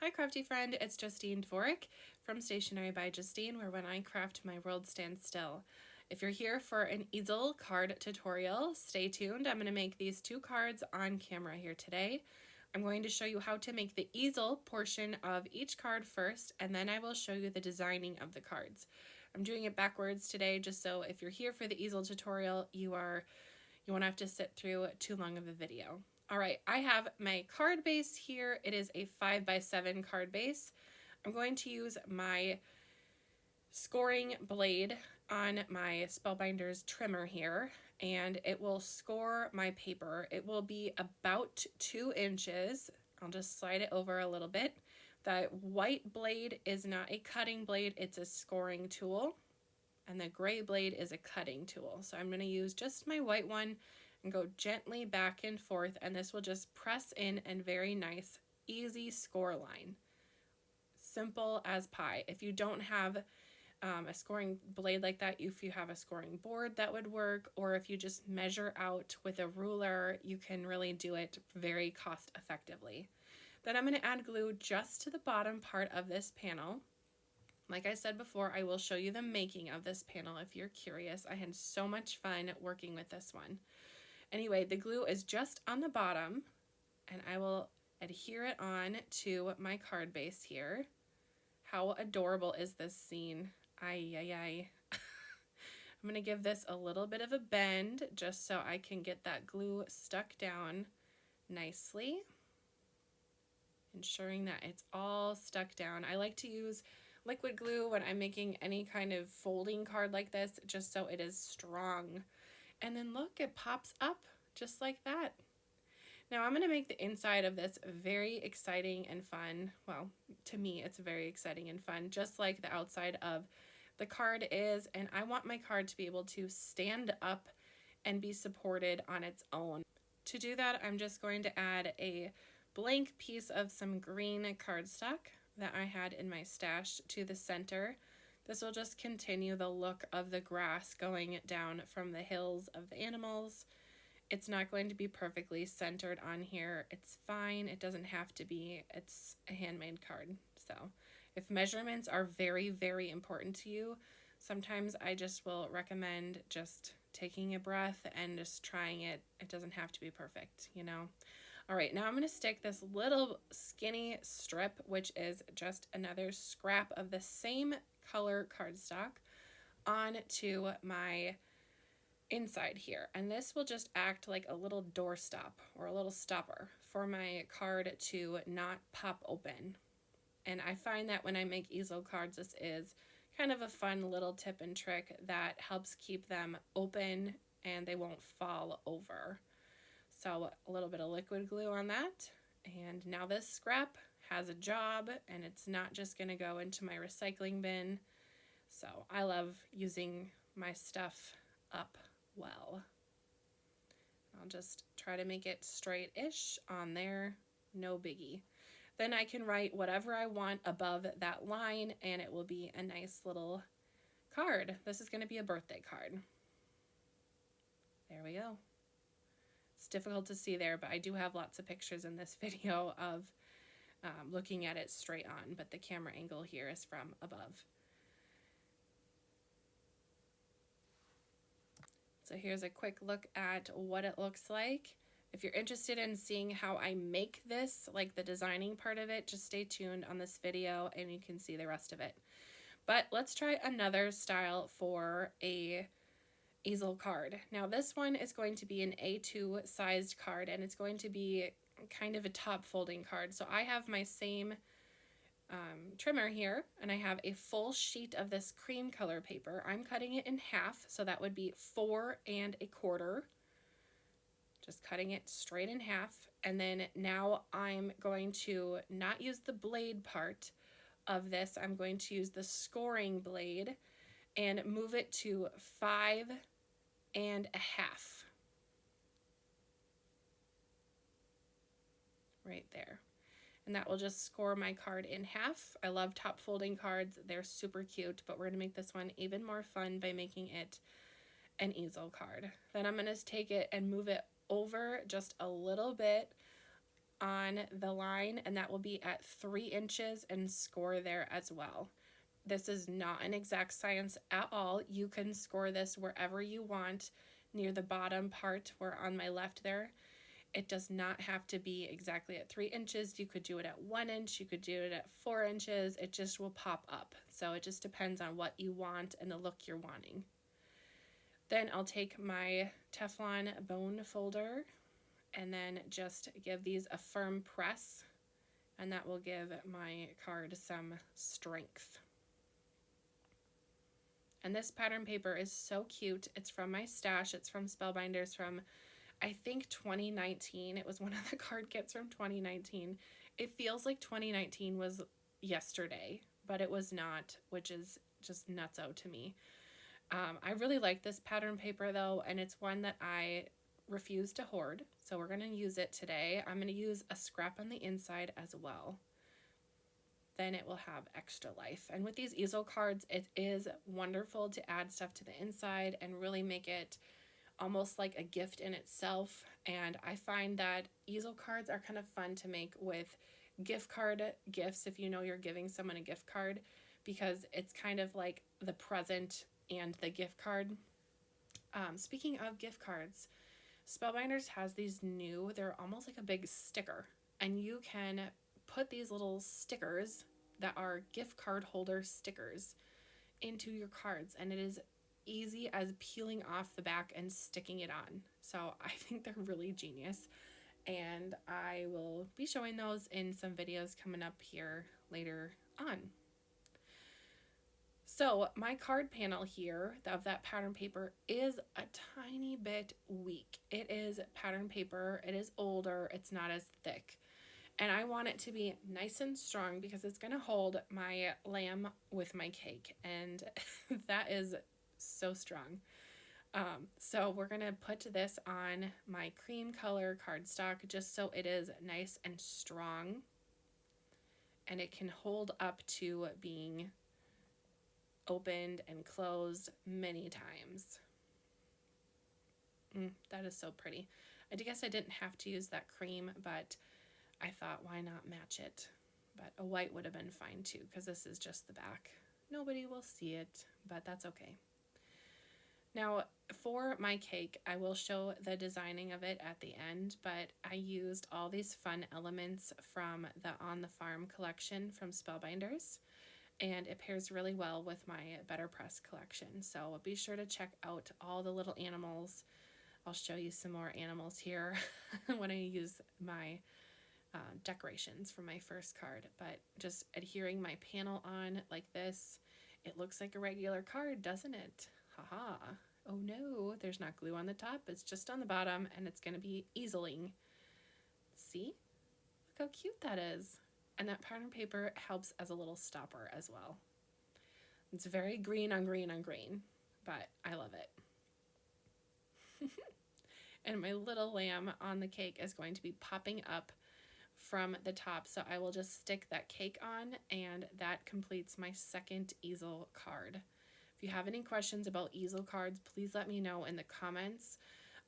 Hi Crafty friend, it's Justine Dvorak from Stationery by Justine, where when I craft my world stands still. If you're here for an easel card tutorial, stay tuned. I'm going to make these two cards on camera here today. I'm going to show you how to make the easel portion of each card first, and then I will show you the designing of the cards. I'm doing it backwards today just so if you're here for the easel tutorial, you won't have to sit through too long of a video. All right, I have my card base here. It is a 5x7 card base. I'm going to use my scoring blade on my Spellbinders trimmer here, and it will score my paper. It will be about 2 inches. I'll just slide it over a little bit. The white blade is not a cutting blade, it's a scoring tool, and the gray blade is a cutting tool. So I'm going to use just my white one and go gently back and forth, and this will just press in a very nice, easy score line. Simple as pie. If you don't have a scoring blade like that, if you have a scoring board, that would work, or if you just measure out with a ruler, you can really do it very cost effectively. Then I'm going to add glue just to the bottom part of this panel. Like I said before, I will show you the making of this panel if you're curious. I had so much fun working with this one. Anyway, the glue is just on the bottom, and I will adhere it on to my card base here. How adorable is this scene? Ay, ay, ay. I'm going to give this a little bit of a bend just so I can get that glue stuck down nicely, ensuring that it's all stuck down. I like to use liquid glue when I'm making any kind of folding card like this, just so it is strong. And then look, it pops up just like that. Now I'm going to make the inside of this very exciting and fun. Well, to me, it's very exciting and fun, just like the outside of the card is. And I want my card to be able to stand up and be supported on its own. To do that, I'm just going to add a blank piece of some green cardstock that I had in my stash to the center. This will just continue the look of the grass going down from the hills of the animals. It's not going to be perfectly centered on here. It's fine. It doesn't have to be. It's a handmade card. So if measurements are very, very important to you, sometimes I just will recommend just taking a breath and just trying it. It doesn't have to be perfect, you know? All right, now I'm going to stick this little skinny strip, which is just another scrap of the same color cardstock, onto my inside here. And this will just act like a little doorstop or a little stopper for my card to not pop open. And I find that when I make easel cards, this is kind of a fun little tip and trick that helps keep them open and they won't fall over. So a little bit of liquid glue on that, and now this scrap has a job, and it's not just going to go into my recycling bin. So I love using my stuff up well. I'll just try to make it straight-ish on there, no biggie. Then I can write whatever I want above that line, and it will be a nice little card. This is going to be a birthday card. There we go. It's difficult to see there, but I do have lots of pictures in this video of looking at it straight on, but the camera angle here is from above. So here's a quick look at what it looks like. If you're interested in seeing how I make this, like the designing part of it, just stay tuned on this video and you can see the rest of it. But let's try another style for a easel card. Now this one is going to be an A2 sized card, and it's going to be kind of a top folding card. So I have my same trimmer here, and I have a full sheet of this cream color paper. I'm cutting it in half, so that would be 4 1/4. Just cutting it straight in half. And then now I'm going to not use the blade part of this. I'm going to use the scoring blade and move it to 5 1/2. Right there. And that will just score my card in half. I love top folding cards. They're super cute, but we're going to make this one even more fun by making it an easel card. Then I'm going to take it and move it over just a little bit on the line, and that will be at 3 inches, and score there as well. This is not an exact science at all. You can score this wherever you want, near the bottom part where on my left there. It does not have to be exactly at 3 inches. You could do it at 1 inch. You could do it at 4 inches. It just will pop up. So it just depends on what you want and the look you're wanting. Then I'll take my Teflon bone folder and then just give these a firm press, and that will give my card some strength. And this pattern paper is so cute. It's from my stash. It's from Spellbinders from, I think, 2019. It was one of the card kits from 2019. It feels like 2019 was yesterday, but it was not, which is just nutso to me. I really like this pattern paper though, and it's one that I refuse to hoard, so we're going to use it today. I'm going to use a scrap on the inside as well. Then it will have extra life. And with these easel cards, it is wonderful to add stuff to the inside and really make it almost like a gift in itself. And I find that easel cards are kind of fun to make with gift card gifts if you know you're giving someone a gift card, because it's kind of like the present and the gift card. Speaking of gift cards, Spellbinders has these new, they're almost like a big sticker, and you can put these little stickers that are gift card holder stickers into your cards, and it is easy as peeling off the back and sticking it on. So I think they're really genius, and I will be showing those in some videos coming up here later on. So my card panel here of that pattern paper is a tiny bit weak. It is pattern paper, it is older, it's not as thick. And I want it to be nice and strong because it's going to hold my lamb with my cake. And that is so strong. So we're going to put this on my cream color cardstock just so it is nice and strong. And it can hold up to being opened and closed many times. That is so pretty. I guess I didn't have to use that cream, but I thought, why not match it? But a white would have been fine too, because this is just the back. Nobody will see it, but that's okay. Now, for my cake, I will show the designing of it at the end, but I used all these fun elements from the On the Farm collection from Spellbinders, and it pairs really well with my BetterPress collection. So be sure to check out all the little animals. I'll show you some more animals here when I use my decorations from my first card, but just adhering my panel on like this, it looks like a regular card, doesn't it? Haha. Oh no, there's not glue on the top, it's just on the bottom, and it's going to be easeling. See? Look how cute that is. And that pattern paper helps as a little stopper as well. It's very green on green on green, but I love it. And my little lamb on the cake is going to be popping up from the top, so I will just stick that cake on, and that completes my second easel card. If you have any questions about easel cards, please let me know in the comments.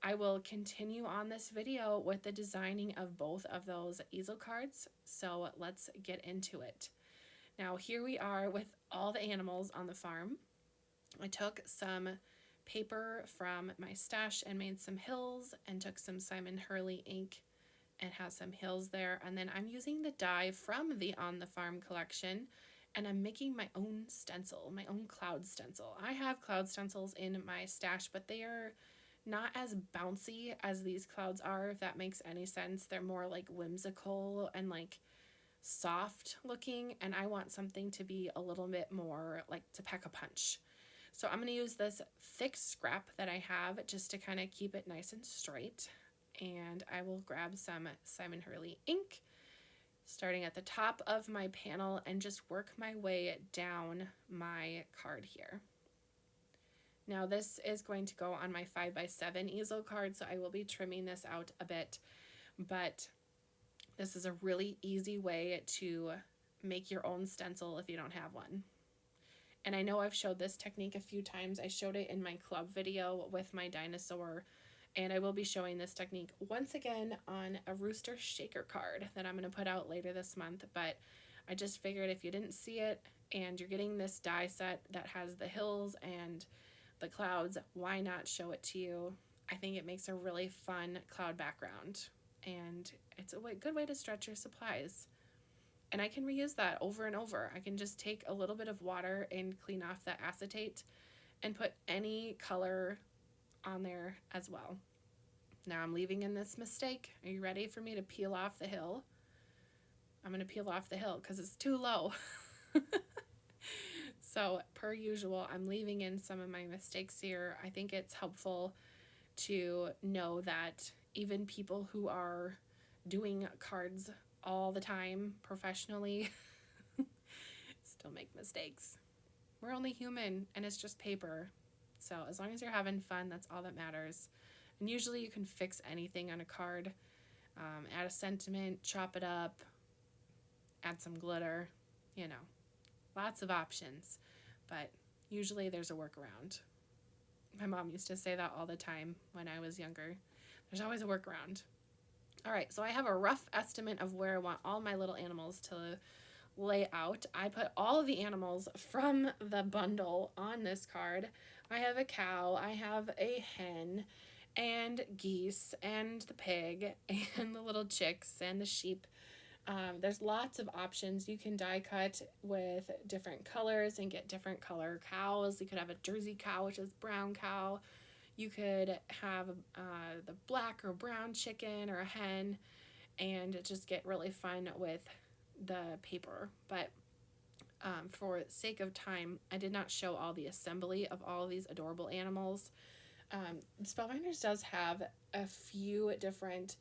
I will continue on this video with the designing of both of those easel cards, so let's get into it. Now here we are with all the animals on the farm. I took some paper from my stash and made some hills, and took some Simon Hurley ink and has some hills there, and then I'm using the die from the On the Farm collection, and I'm making my own stencil, my own cloud stencil. I have cloud stencils in my stash, but they are not as bouncy as these clouds are, if that makes any sense. They're more like whimsical and like soft looking, and I want something to be a little bit more like to pack a punch. So I'm going to use this thick scrap that I have just to kind of keep it nice and straight. And I will grab some Simon Hurley ink, starting at the top of my panel, and just work my way down my card here. Now this is going to go on my 5x7 easel card, so I will be trimming this out a bit, but this is a really easy way to make your own stencil if you don't have one. And I know I've showed this technique a few times. I showed it in my club video with my dinosaur And I will be showing this technique once again on a rooster shaker card that I'm going to put out later this month. But I just figured if you didn't see it and you're getting this die set that has the hills and the clouds, why not show it to you? I think it makes a really fun cloud background, and it's a good way to stretch your supplies. And I can reuse that over and over. I can just take a little bit of water and clean off that acetate and put any color on there as well. Now I'm leaving in this mistake. Are you ready for me to peel off the hill? I'm going to peel off the hill because it's too low. So per usual, I'm leaving in some of my mistakes here. I think it's helpful to know that even people who are doing cards all the time professionally still make mistakes. We're only human, and it's just paper. So as long as you're having fun, that's all that matters. And usually you can fix anything on a card. Add a sentiment, chop it up, add some glitter, lots of options. But usually there's a workaround. My mom used to say that all the time when I was younger. There's always a workaround. All right, so I have a rough estimate of where I want all my little animals to lay out. I put all of the animals from the bundle on this card. I have a cow, I have a hen, and geese, and the pig, and the little chicks, and the sheep. There's lots of options. You can die cut with different colors and get different color cows. You could have a Jersey cow, which is brown cow. You could have the black or brown chicken or a hen, and just get really fun with the paper. But for sake of time, I did not show all the assembly of all of these adorable animals. Spellbinders does have a few different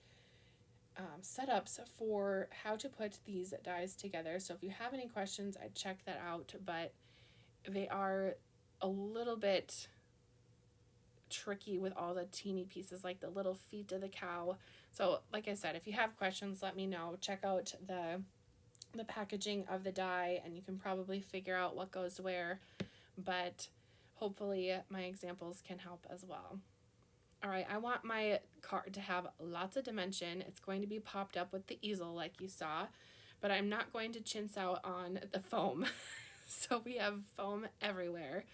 setups for how to put these dies together. So if you have any questions, I'd check that out, but they are a little bit tricky with all the teeny pieces, like the little feet of the cow. So like I said, if you have questions, let me know. Check out the packaging of the die, and you can probably figure out what goes where, but hopefully my examples can help as well. All right, I want my card to have lots of dimension. It's going to be popped up with the easel like you saw, but I'm not going to chintz out on the foam. So we have foam everywhere.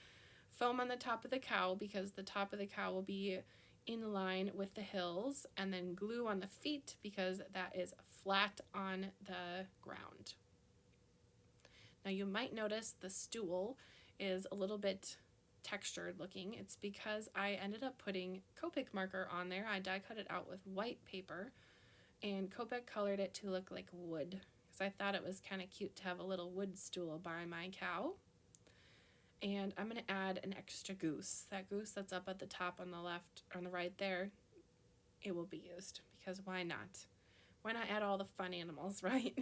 Foam on the top of the cow because the top of the cow will be in line with the hills, and then glue on the feet because that is flat on the ground. Now you might notice the stool is a little bit textured looking. It's because I ended up putting Copic marker on there. I die cut it out with white paper, and Copic colored it to look like wood because I thought it was kind of cute to have a little wood stool by my cow. And I'm going to add an extra goose. That goose that's up at the top on the left, or on the right there, it will be used because why not? Why not add all the fun animals, right?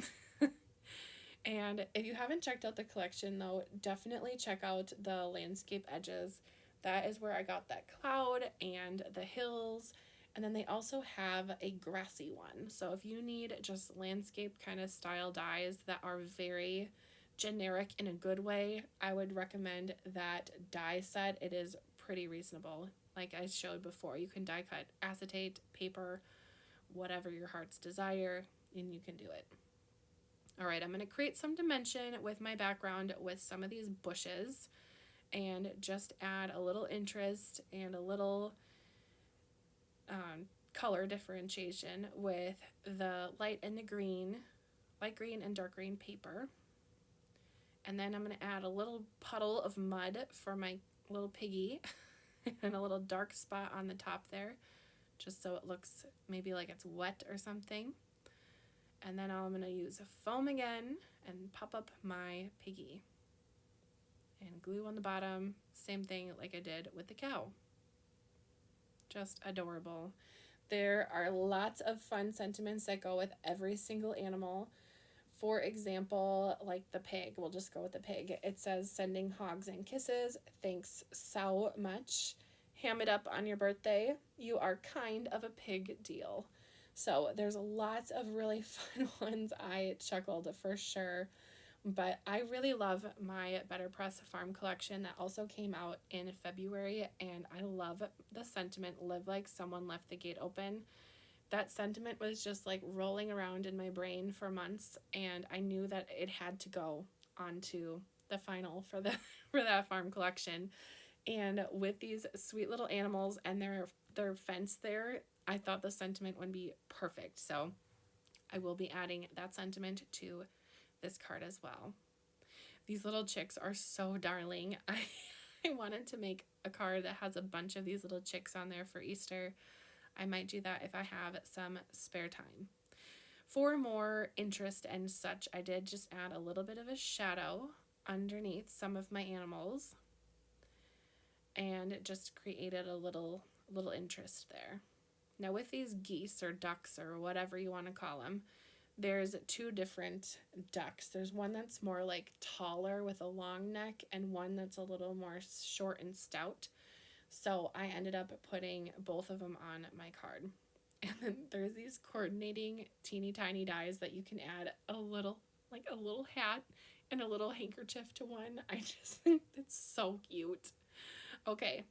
And if you haven't checked out the collection, though, definitely check out the landscape edges. That is where I got that cloud and the hills. And then they also have a grassy one. So if you need just landscape kind of style dies that are very generic in a good way, I would recommend that die set. It is pretty reasonable. Like I showed before, you can die cut acetate, paper, whatever your heart's desire, and you can do it. All right, I'm going to create some dimension with my background with some of these bushes and just add a little interest and a little color differentiation with the light and the green, light green and dark green paper. And then I'm going to add a little puddle of mud for my little piggy and a little dark spot on the top there, just so it looks maybe like it's wet or something. And then I'm going to use foam again and pop up my piggy. And glue on the bottom, same thing like I did with the cow. Just adorable. There are lots of fun sentiments that go with every single animal. For example, like the pig, we'll just go with the pig. It says, sending hogs and kisses. Thanks so much. Ham it up on your birthday. You are kind of a pig deal. So there's lots of really fun ones. I chuckled for sure But I really love my BetterPress farm collection that also came out in February, and I love the sentiment, live like someone left the gate open. That sentiment was just like rolling around in my brain for months, and I knew that it had to go onto the final for the for that farm collection. And with these sweet little animals and their fence there, I thought the sentiment would be perfect. So I will be adding that sentiment to this card as well. These little chicks are so darling. I wanted to make a card that has a bunch of these little chicks on there for Easter. I might do that if I have some spare time. For more interest and such, I did just add a little bit of a shadow underneath some of my animals and just created a little interest there. Now with these geese or ducks or whatever you want to call them, there's two different ducks. There's one that's more like taller with a long neck and one that's a little more short and stout. So I ended up putting both of them on my card. And then there's these coordinating teeny tiny dies that you can add a little hat and a little handkerchief to one. I just think it's so cute. Okay,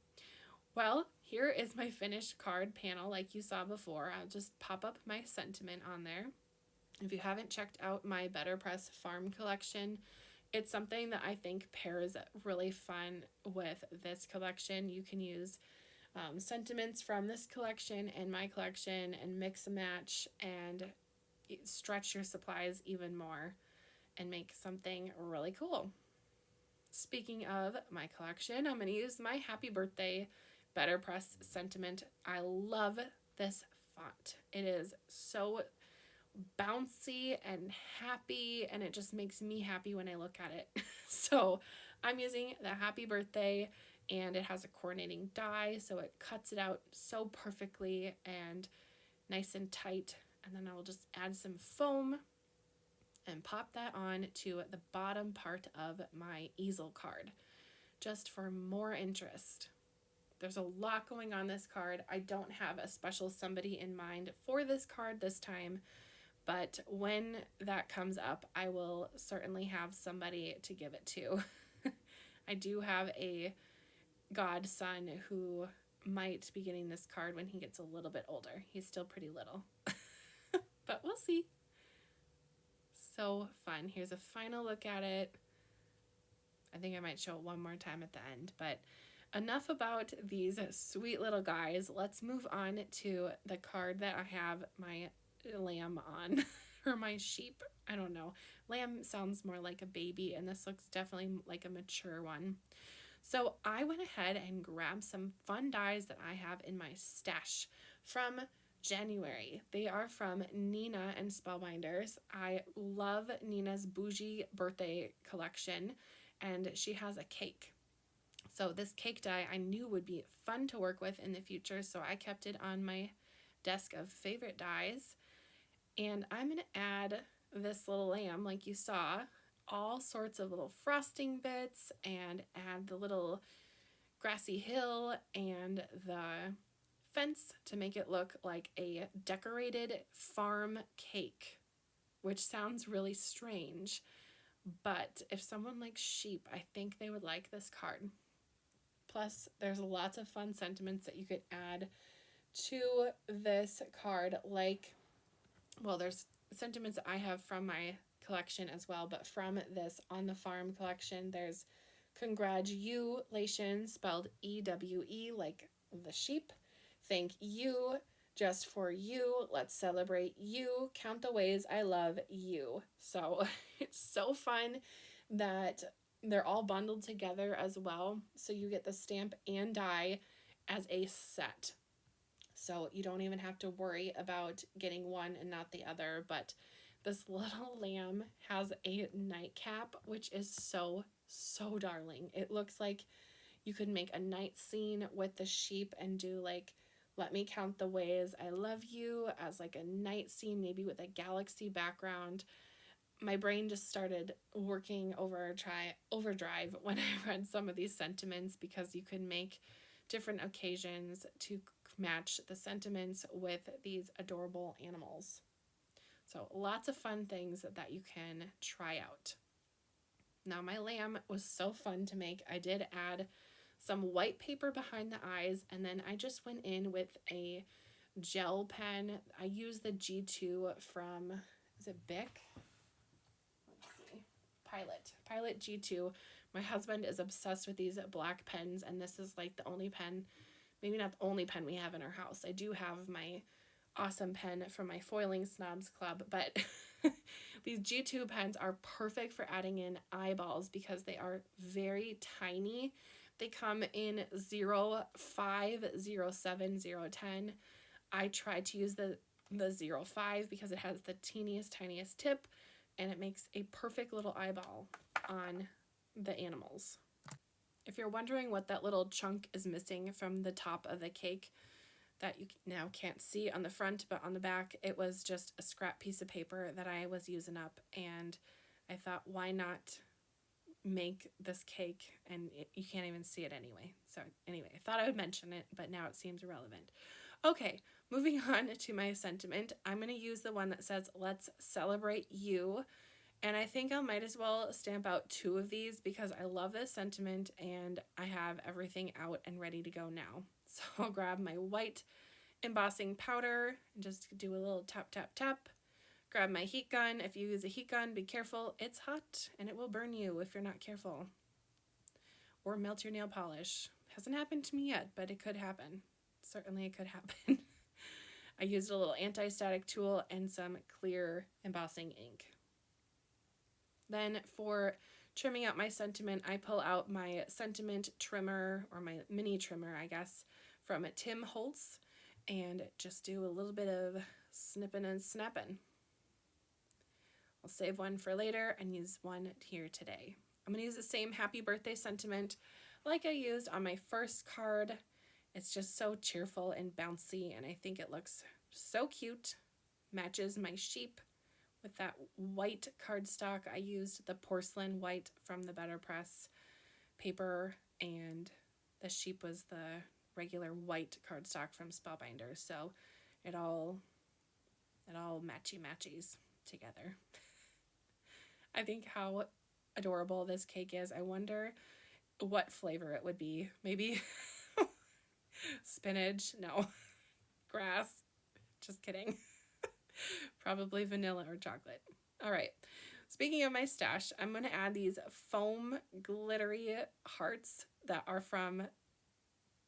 well, here is my finished card panel like you saw before. I'll just pop up my sentiment on there. If you haven't checked out my BetterPress farm collection, it's something that I think pairs really fun with this collection. You can use sentiments from this collection and my collection and mix and match and stretch your supplies even more and make something really cool. Speaking of my collection, I'm going to use my Happy Birthday BetterPress sentiment. I love this font. It is so bouncy and happy, and it just makes me happy when I look at it. So I'm using the Happy Birthday, and it has a coordinating die, so it cuts it out so perfectly and nice and tight. And then I will just add some foam and pop that on to the bottom part of my easel card, just for more interest. There's a lot going on this card. I don't have a special somebody in mind for this card this time, but when that comes up, I will certainly have somebody to give it to. I do have a godson who might be getting this card when he gets a little bit older. He's still pretty little, but we'll see. So fun. Here's a final look at it. I think I might show it one more time at the end, but enough about these sweet little guys. Let's move on to the card that I have my lamb on, or my sheep. I don't know. Lamb sounds more like a baby, and this looks definitely like a mature one. So I went ahead and grabbed some fun dies that I have in my stash from January. They are from Nina and Spellbinders. I love Nina's bougie birthday collection, and she has a cake. So this cake die I knew would be fun to work with in the future, so I kept it on my desk of favorite dies. And I'm going to add this little lamb like you saw, all sorts of little frosting bits, and add the little grassy hill and the fence to make it look like a decorated farm cake, which sounds really strange, but if someone likes sheep, I think they would like this card. Plus, there's lots of fun sentiments that you could add to this card, like, well, there's sentiments I have from my collection as well, but from this On the Farm collection, there's congratulations, spelled E-W-E, like the sheep. Thank you, just for you, let's celebrate you, count the ways I love you. So it's so fun that they're all bundled together as well, so you get the stamp and die as a set. So you don't even have to worry about getting one and not the other. But this little lamb has a nightcap, which is so darling. It looks like you could make a night scene with the sheep and do like, let me count the ways I love you as like a night scene, maybe with a galaxy background. My brain just started working overdrive when I read some of these sentiments, because you could make different occasions to match the sentiments with these adorable animals. So lots of fun things that you can try out. Now my lamb was so fun to make. I did add some white paper behind the eyes, and then I just went in with a gel pen. I used the G2 from, is it Bic? Let's see. Pilot G2. My husband is obsessed with these black pens, and this is like the only pen, maybe not the only pen we have in our house. I do have my awesome pen from my Foiling Snobs Club, but these G2 pens are perfect for adding in eyeballs because they are very tiny. They come in 0, 5, 0, 7, 0, 10. I tried to use the 0, 5 because it has the teeniest, tiniest tip, and it makes a perfect little eyeball on the animals. If you're wondering what that little chunk is missing from the top of the cake that you now can't see on the front, but on the back, it was just a scrap piece of paper that I was using up, and I thought, why not make this cake? And you can't even see it anyway. So anyway, I thought I would mention it, but now it seems irrelevant. Okay, moving on to my sentiment. I'm going to use the one that says, let's celebrate you. And I think I might as well stamp out 2 of these because I love this sentiment and I have everything out and ready to go now. So I'll grab my white embossing powder and just do a little tap, tap, tap. Grab my heat gun. If you use a heat gun, be careful. It's hot and it will burn you if you're not careful. Or melt your nail polish. Hasn't happened to me yet, but it could happen. Certainly it could happen. I used a little anti-static tool and some clear embossing ink. Then for trimming out my sentiment, I pull out my sentiment trimmer, or my mini trimmer, I guess, from Tim Holtz, and just do a little bit of snipping and snapping. I'll save one for later and use one here today. I'm going to use the same happy birthday sentiment like I used on my first card. It's just so cheerful and bouncy, and I think it looks so cute. Matches my sheep with that white cardstock. I used the porcelain white from the BetterPress paper, and the sheep was the regular white cardstock from Spellbinder. So it all matchy-matchies together. I think how adorable this cake is. I wonder what flavor it would be. Maybe spinach? No. Grass? Just kidding. Probably vanilla or chocolate. All right. Speaking of my stash, I'm going to add these foam glittery hearts that are from,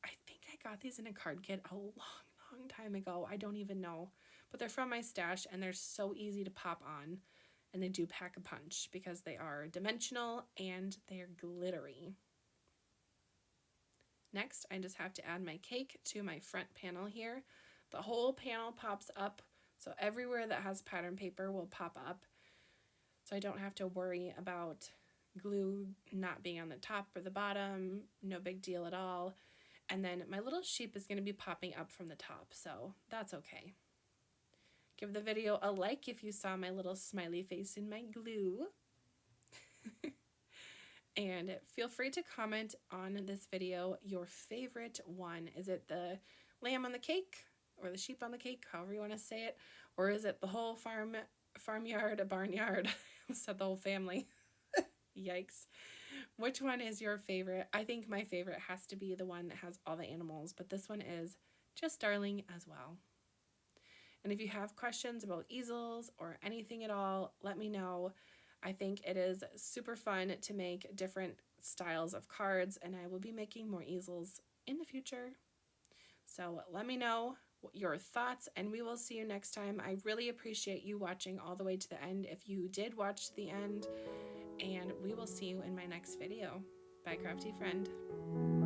I think I got these in a card kit a long time ago. I don't even know. But they're from my stash, and they're so easy to pop on. And they do pack a punch because they are dimensional and they are glittery. Next, I just have to add my cake to my front panel here. The whole panel pops up, so everywhere that has pattern paper will pop up. So I don't have to worry about glue not being on the top or the bottom. No big deal at all. And then my little sheep is going to be popping up from the top, so that's okay. Give the video a like if you saw my little smiley face in my glue. And feel free to comment on this video your favorite one. Is it the lamb on the cake or the sheep on the cake, however you want to say it? Or is it the whole farmyard, a barnyard? I said the whole family. Yikes. Which one is your favorite? I think my favorite has to be the one that has all the animals, but this one is just darling as well. And if you have questions about easels or anything at all, let me know. I think it is super fun to make different styles of cards, and I will be making more easels in the future. So let me know your thoughts, and we will see you next time. I really appreciate you watching all the way to the end if you did watch to the end, and we will see you in my next video. Bye, Crafty friend.